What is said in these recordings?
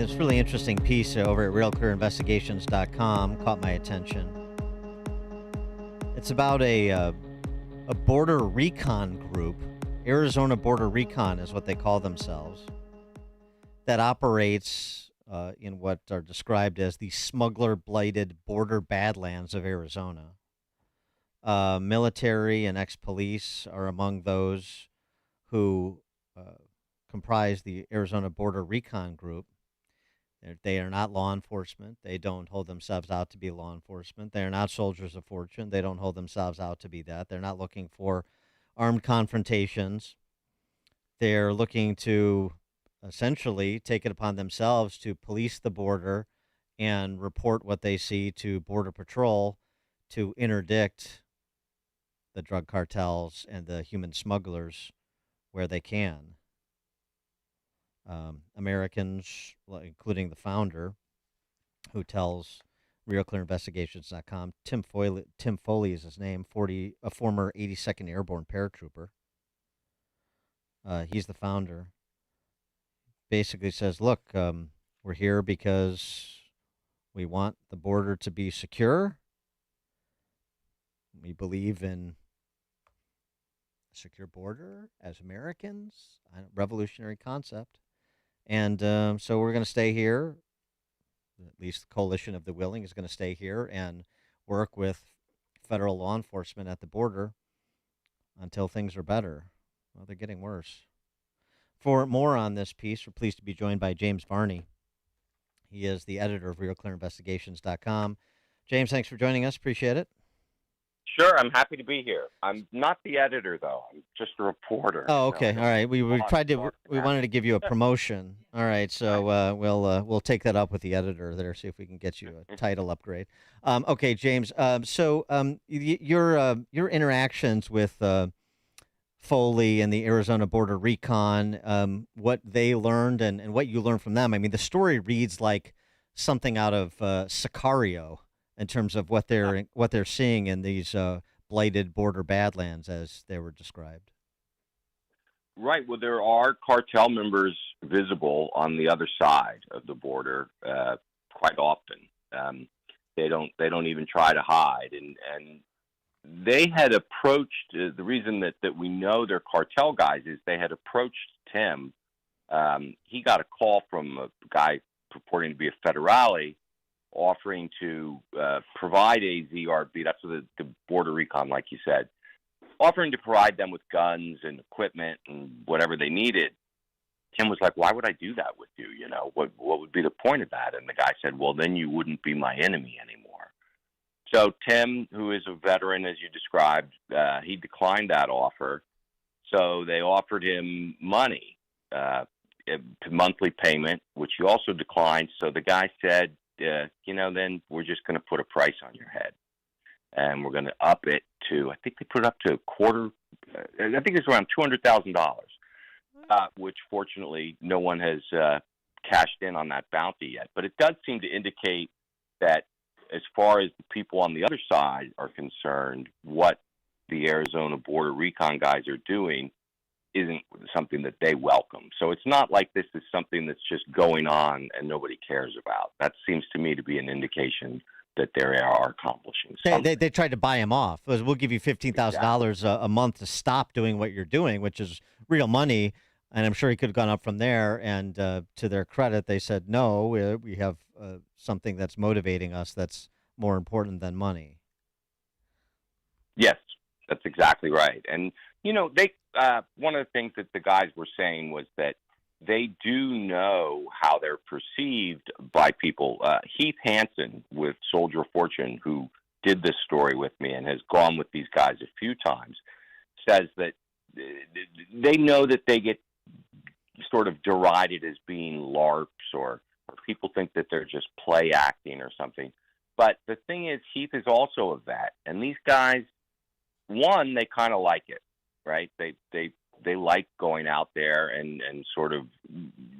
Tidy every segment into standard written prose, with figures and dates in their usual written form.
This really interesting piece over at RealClearInvestigations.com caught my attention. It's about a border recon group. Arizona Border Recon is what they call themselves, that operates in what are described as the smuggler-blighted border Badlands of Arizona. Military and ex-police are among those who comprise the Arizona Border Recon Group. They are not law enforcement. They don't hold themselves out to be law enforcement. They are not soldiers of fortune. They don't hold themselves out to be that. They're not looking for armed confrontations. They're looking to essentially take it upon themselves to police the border and report what they see to Border Patrol to interdict the drug cartels and the human smugglers where they can. Americans, including the founder, who tells RealClearInvestigations.com, Tim Foley is his name, a former 82nd Airborne paratrooper. He's the founder. Basically says, look, we're here because we want the border to be secure. We believe in a secure border as Americans, a revolutionary concept. And so we're going to stay here. At least the Coalition of the Willing is going to stay here and work with federal law enforcement at the border until things are better. Well, they're getting worse. For more on this piece, we're pleased to be joined by James Varney. He is the editor of RealClearInvestigations.com. James, thanks for joining us. Appreciate it. Sure, I'm happy to be here. I'm not the editor, though. I'm just a reporter. Oh, okay. All right. We wanted to give you a promotion. All right. So we'll take that up with the editor there, see if we can get you a title upgrade. Okay, James. Your interactions with Foley and the Arizona Border Recon, what they learned and what you learned from them. I mean, the story reads like something out of Sicario in terms of what they're seeing in these blighted border Badlands, as they were described. Right. Well, there are cartel members visible on the other side of the border quite often. They don't even try to hide, and they had approached. The reason that we know they're cartel guys is they had approached Tim. He got a call from a guy purporting to be a federale, offering to provide a ZRB, that's the border recon, like you said, offering to provide them with guns and equipment and whatever they needed. Tim was like, why would I do that with you? You know, what would be the point of that? And the guy said, well, then you wouldn't be my enemy anymore. So Tim, who is a veteran, as you described, he declined that offer. So they offered him money, monthly payment, which he also declined. So the guy said, then we're just going to put a price on your head, and we're going to up it to, I think they put it up to a quarter. I think it's around $200,000, which fortunately no one has cashed in on that bounty yet. But it does seem to indicate that as far as the people on the other side are concerned, what the Arizona Border Recon guys are doing isn't something that they welcome. So it's not like this is something that's just going on and nobody cares about. That seems to me to be an indication that they are accomplishing something. They tried to buy him off. We'll give you $15,000 a month to stop doing what you're doing, which is real money. And I'm sure he could have gone up from there. And to their credit, they said, no, we have something that's motivating us that's more important than money. Yes, that's exactly right. And, one of the things that the guys were saying was that they do know how they're perceived by people. Heath Hansen with Soldier of Fortune, who did this story with me and has gone with these guys a few times, says that they know that they get sort of derided as being LARPs or people think that they're just play acting or something. But the thing is, Heath is also a vet, and these guys, one, they kind of like it. Right? They like going out there and sort of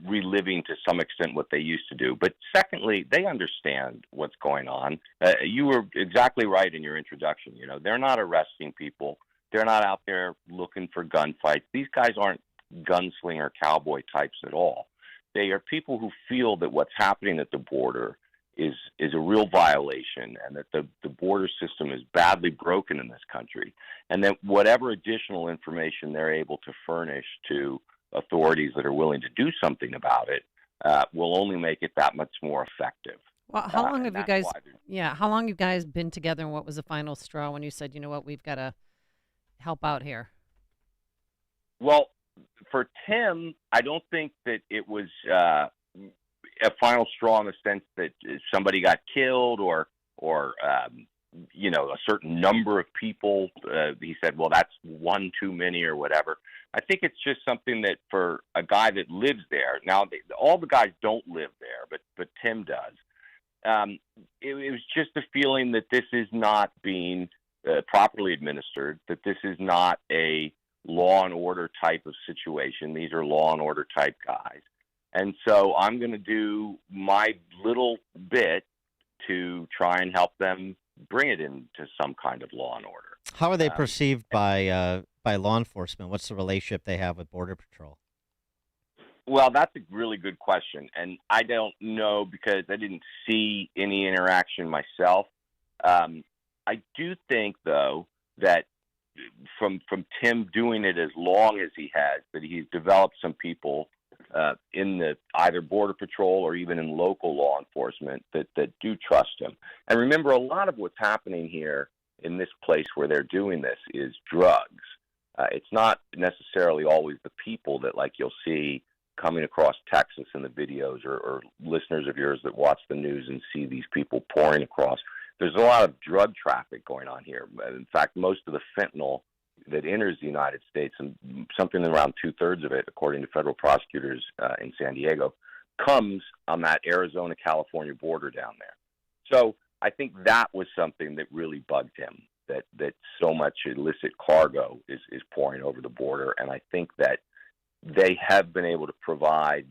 reliving to some extent what they used to do. But secondly, they understand what's going on. You were exactly right in your introduction. They're not arresting people. They're not out there looking for gunfights. These guys aren't gunslinger cowboy types at all. They are people who feel that what's happening at the border is a real violation, and that the border system is badly broken in this country, and that whatever additional information they're able to furnish to authorities that are willing to do something about it will only make it that much more effective. Well, how long And have you that's guys? why there's Yeah, how long have you guys been together, and what was the final straw when you said, you know what, we've got to help out here? well, for Tim, I don't think that it was a final straw in the sense that somebody got killed or a certain number of people. He said, "Well, that's one too many," or whatever. I think it's just something that for a guy that lives there. Now, all the guys don't live there, but Tim does. It was just a feeling that this is not being properly administered. That this is not a law and order type of situation. These are law and order type guys. And so I'm going to do my little bit to try and help them bring it into some kind of law and order. How are they perceived by law enforcement? What's the relationship they have with Border Patrol? Well, that's a really good question, and I don't know because I didn't see any interaction myself. I do think, though, that from Tim doing it as long as he has, that he's developed some people in the either Border Patrol or even in local law enforcement that do trust him. And remember, a lot of what's happening here in this place where they're doing this is drugs. It's not necessarily always the people that, like, you'll see coming across Texas in the videos, or listeners of yours that watch the news and see these people pouring across. There's a lot of drug traffic going on here. In fact, most of the fentanyl that enters the United States, and something around 2/3 of it, according to federal prosecutors in San Diego, comes on that Arizona-California border down there. So I think that was something that really bugged him, that so much illicit cargo is pouring over the border. And I think that they have been able to provide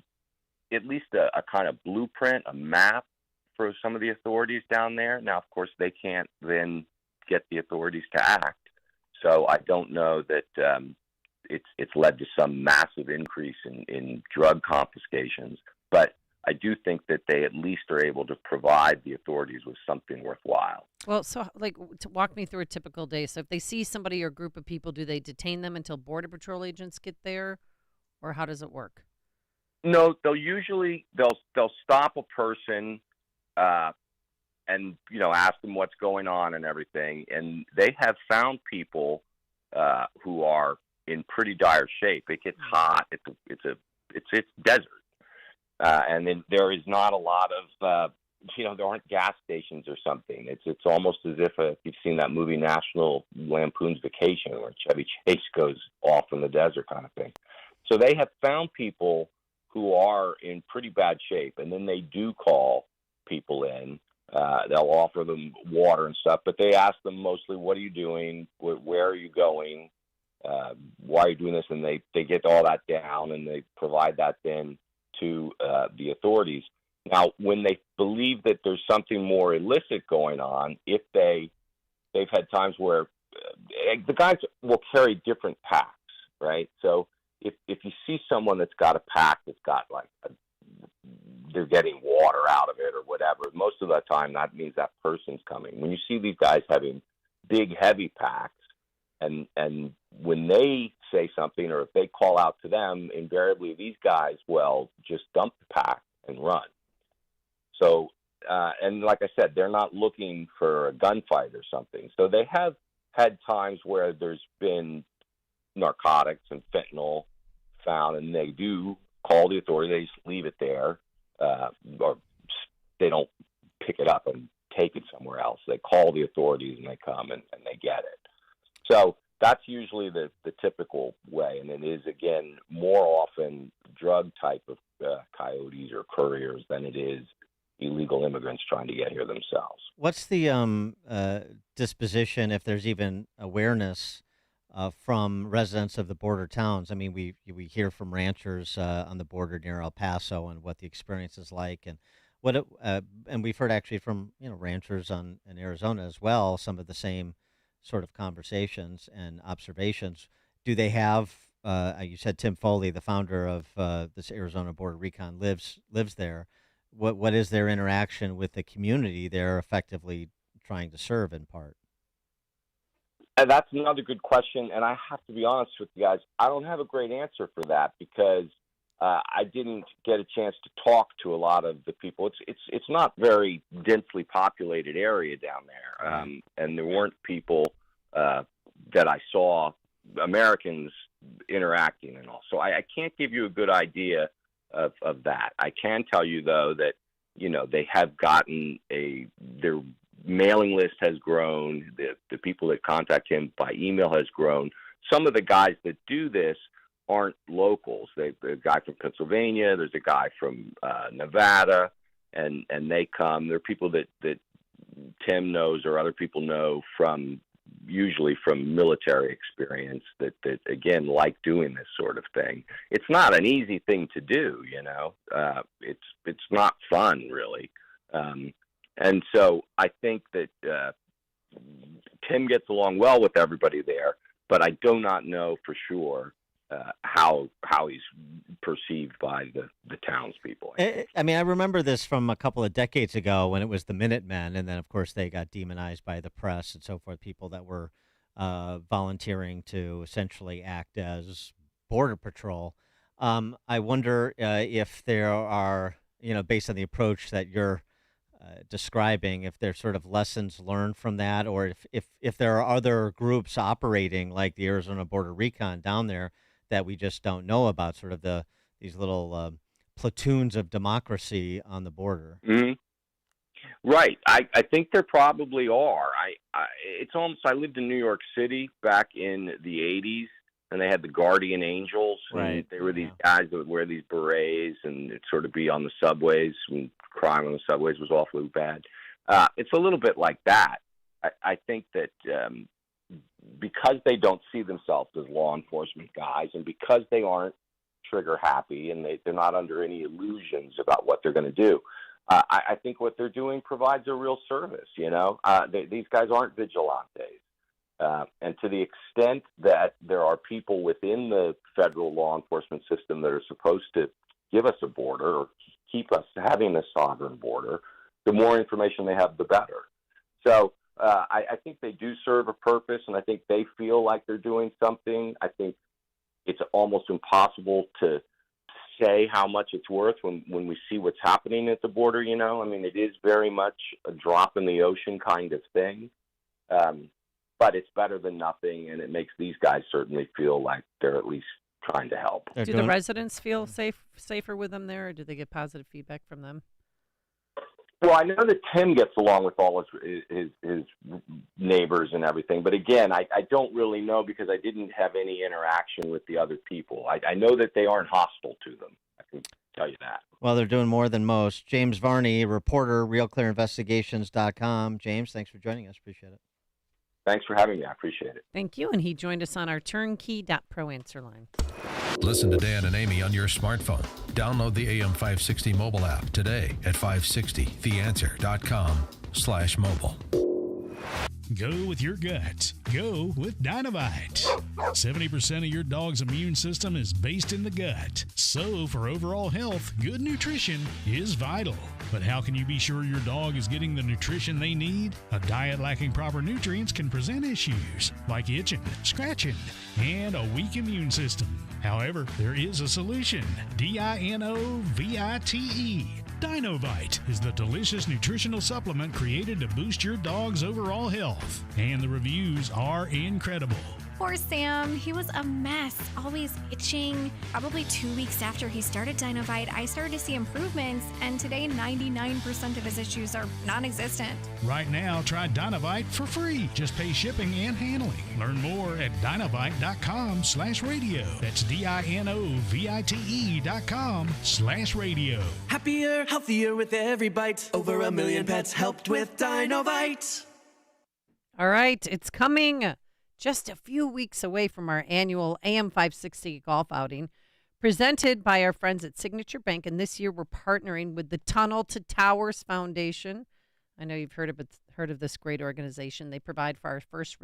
at least a kind of blueprint, a map for some of the authorities down there. Now, of course, they can't then get the authorities to act. So I don't know that it's led to some massive increase in drug confiscations, but I do think that they at least are able to provide the authorities with something worthwhile. Well, so like to walk me through a typical day. So if they see somebody or a group of people, do they detain them until Border Patrol agents get there, or how does it work? No, they'll stop a person and ask them what's going on and everything. And they have found people who are in pretty dire shape. It gets hot. It's desert, and then there is not a lot of there aren't gas stations or something. It's almost as if you've seen that movie National Lampoon's Vacation, where Chevy Chase goes off in the desert kind of thing. So they have found people who are in pretty bad shape, and then they do call people in. They'll offer them water and stuff, but they ask them mostly, "What are you doing? Where are you going? Why are you doing this?" And they get all that down, and they provide that then to the authorities. Now, when they believe that there's something more illicit going on, if they've had times where the guys will carry different packs, right? So if you see someone that's got a pack that's got they're getting water out of it or whatever, most of the time that means that person's coming. When you see these guys having big, heavy packs, and when they say something or if they call out to them, invariably these guys will just dump the pack and run. So, and like I said, they're not looking for a gunfight or something. So they have had times where there's been narcotics and fentanyl found, and they do call the authority. They just leave it there, or they don't pick it up and take it somewhere else. They call the authorities, and they come and they get it. So that's usually the typical way, and it is, again, more often drug type of coyotes or couriers than it is illegal immigrants trying to get here themselves. What's the disposition, if there's even awareness from residents of the border towns? I mean, we hear from ranchers on the border near El Paso and what the experience is like, and and we've heard actually from ranchers in Arizona as well, some of the same sort of conversations and observations. Do they have you said Tim Foley, the founder of this Arizona Border Recon, lives there. What is their interaction with the community they're effectively trying to serve in part? And that's another good question, and I have to be honest with you guys. I don't have a great answer for that because I didn't get a chance to talk to a lot of the people. It's not very densely populated area down there, and there weren't people that I saw, Americans interacting and all. So I can't give you a good idea of that. I can tell you though that they have gotten their mailing list has grown. The people that contact him by email has grown. Some of the guys that do this aren't locals. There's a guy from Pennsylvania. There's a guy from Nevada, and they come. They're people that Tim knows or other people know usually from military experience that again like doing this sort of thing. It's not an easy thing to do. It's not fun really. And so I think that Tim gets along well with everybody there, but I do not know for sure how he's perceived by the townspeople. I mean, I remember this from a couple of decades ago when it was the Minutemen, and then, of course, they got demonized by the press and so forth, people that were volunteering to essentially act as Border Patrol. I wonder if there are, based on the approach that you're describing, if there's sort of lessons learned from that, or if there are other groups operating like the Arizona Border Recon down there that we just don't know about, sort of these little platoons of democracy on the border. Mm-hmm. Right. I think there probably are. I lived in New York City back in the 80s, and they had the Guardian Angels. Right. And they were these guys that would wear these berets and it'd sort of be on the subways, and crime on the subways was awfully bad. It's a little bit like that. I think that because they don't see themselves as law enforcement guys, and because they aren't trigger happy and they're not under any illusions about what they're going to do, I think what they're doing provides a real service. These guys aren't vigilantes. And to the extent that there are people within the federal law enforcement system that are supposed to give us a border or keep us having a sovereign border, the more information they have, the better. So I think they do serve a purpose, and I think they feel like they're doing something. I think it's almost impossible to say how much it's worth when we see what's happening at the border. I mean, it is very much a drop in the ocean kind of thing. But it's better than nothing, and it makes these guys certainly feel like they're at least trying to help. Do the residents feel safer with them there, or do they get positive feedback from them? Well, I know that Tim gets along with all his neighbors and everything, but again, I don't really know because I didn't have any interaction with the other people. I know that they aren't hostile to them. I can tell you that. Well, they're doing more than most. James Varney, reporter, RealClearInvestigations.com. James, thanks for joining us. Appreciate it. Thanks for having me. I appreciate it. Thank you. And he joined us on our turnkey.pro answer line. Listen to Dan and Amy on your smartphone. Download the AM560 mobile app today at 560theanswer.com/mobile. Go with your guts. Go with Dynovite. 70% of your dog's immune system is based in the gut. So for overall health, good nutrition is vital. But how can you be sure your dog is getting the nutrition they need? A diet lacking proper nutrients can present issues like itching, scratching, and a weak immune system. However, there is a solution. DINOVITE. Dynovite is the delicious nutritional supplement created to boost your dog's overall health. And the reviews are incredible. Poor Sam. He was a mess, always itching. Probably 2 weeks after he started Dynovite, I started to see improvements, and today 99% of his issues are non-existent. Right now, try Dynovite for free. Just pay shipping and handling. Learn more at Dynovite.com/radio. That's DINOVITE.com/radio. Happier, healthier with every bite. Over 1 million pets helped with Dynovite. All right, it's coming. Just a few weeks away from our annual AM560 golf outing, presented by our friends at Signature Bank. And this year we're partnering with the Tunnel to Towers Foundation. I know you've heard of this great organization. They provide for our first